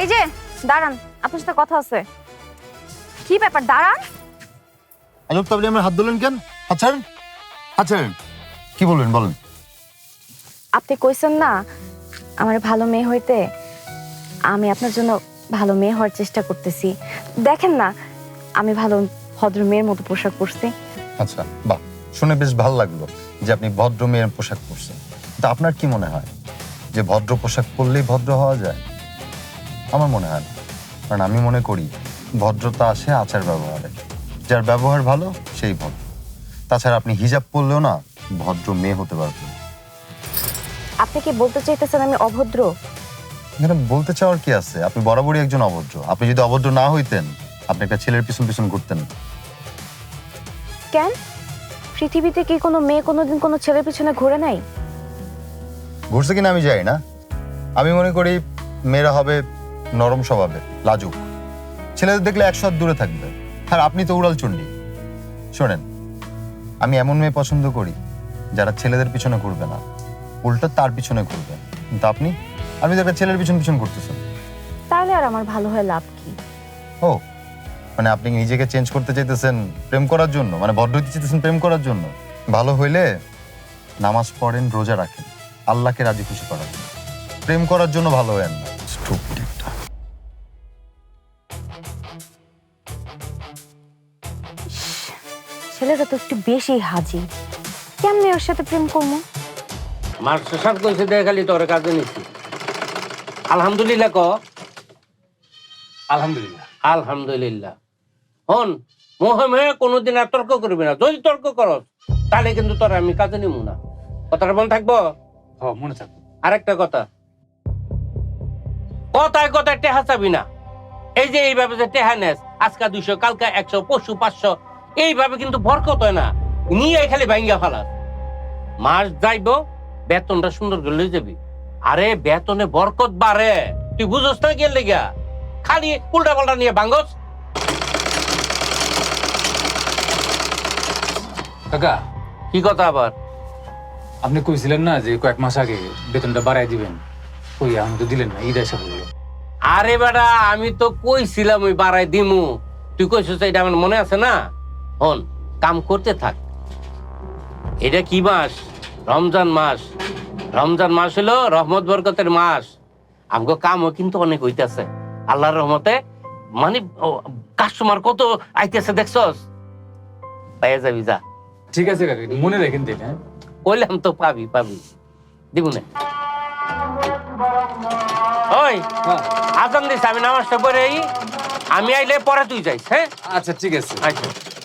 এই যে দাঁড়ান, আপনার সাথে কথা আছে। কি ব্যাপার, দাঁড়ান। আলোক তাবলি আমার হাত ধরলেন কেন? আচ্ছা আচ্ছা, কি বলবেন বলেন। আপনি কইছেন না আমার ভালো মেয়ে হইতে, আমি আপনার জন্য ভালো মেয়ে হওয়ার চেষ্টা করতেছি। দেখেন না আমি ভালো ভদ্র মেয়ের মতো পোশাক পরছি। আচ্ছা বাহ, শুনে বেশ ভালো লাগলো যে আপনি ভদ্র মেয়ের পোশাক পরছেন। তা আপনার কি মনে হয় যে ভদ্র পোশাক পরলেই ভদ্র হওয়া যায়? আমার মনে হয় না। কারণ আমি মনে করি ভদ্রতা আসে আচার ব্যবহারে। যার ব্যবহার ভালো সেই ভদ্র। তাছাড়া আপনি হিজাব পরলেও না ভদ্র মেয়ে হতে পারবেন। আপনি কি বলতে চাইতেছেন আমি অভদ্র? এখানে বলতে চাওয়ার কি আছে? আপনি বরাবরই একজন অভদ্র। আপনি যদি অভদ্র না হইতেন, আপনি একটা ছেলের পিছন পিছন ঘুরতেন না। কেন, পৃথিবীতে কি কোনো মেয়ে কোনোদিন কোনো ছেলের পিছনে ঘুরে নাই? ঘুরছে কিনা আমি জানি না। আমি মনে করি মেয়েরা হবে নরম স্বভাবে, লাজুক। ছেলেদের দেখলে 100 হাত দূরে থাকবে। আর আপনি তো উড়াল চণ্ডী। শোনেন, আমি এমন মেয়ে পছন্দ করি যারা ছেলেদের পিছনে ঘুরবে না, উল্টো তার পিছনে ঘুরবে। কিন্তু আপনি তো একটা ছেলের পিছন পিছন ঘুরতেছেন। তাহলে আর আমার ভালো হয়ে লাভ কি? ও মানে আপনি নিজেকে চেঞ্জ করতে চাইতেছেন প্রেম করার জন্য, মানে ভদ্র হইতে চাইতেছেন প্রেম করার জন্য। ভালো হইলে নামাজ পড়েন, রোজা রাখেন, আল্লাহকে রাজি খুশি করার জন্য। প্রেম করার জন্য ভালো হয়েন না। Stupid একটা। ছেলেটা তো একটু বেশি হাজি, কেমনে ওর সাথে প্রেম করবো? মাস্টার সাহেব কইছে দেখে খালি তোর কাজে নিচ্ছি। আলহামদুলিল্লাহ ক। আলহামদুলিল্লাহ। আলহামদুলিল্লাহ। হন, মোহে মোহে কোনোদিন আর তর্ক করবি না। যদি তর্ক করস তাহলে কিন্তু তোর আমি কাজে নিব না। কথাটা মনে থাকবো? মনে থাকবে। আরেকটা কথা, কথায় কথায় টেহা চাবি না। এই যে এইভাবে যে টেহা নেস, আজকা 200, কালকা 100, পরশু 500, এইভাবে কিন্তু বরকত হয় না। নিয়ে খালি ভাঙ্গা ফালাস। মাস যাইব, বেতনটা সুন্দর করে লই যাবি। আরে বেতনে বরকত বাড়ে, তুই বুঝোস না কি লেগা? খালি উল্টা পাল্টা নিয়ে ভাঙ্গস। কাকা, কি কথা আবার? আপনি কইছিলেন না যে কয়েক মাস আগে বেতনটা বাড়াই দিবেন, কই আমি তো দিলেন না, ঈদ এসে বললো। আরে বেটা, আমি তো কইছিলাম ওই বাড়াই দিমু। তুই কইছিস এটা আমার মনে আছে না? হন, কাম করতে থাক। এটা কি মাস? রমজান মাস। রমজান মাস হলো রহমত বরকতের মাস। আমগো কামও কিন্তু অনেক হইতেছে আল্লাহর রহমতে। মানে কাস্টমার কত আইতেছে দেখছস? পাইয়া যাবি, যা। ঠিক আছে কাকা, একটু মনে রাখেন দিন। হ্যাঁ, কইলাম তো পাবি পাবি, দিব না। ওই আজান দিস, আমি নামাজটা পড়ে আমি আইলে পরে তুই যাইস। হ্যাঁ আচ্ছা ঠিক আছে। আচ্ছা।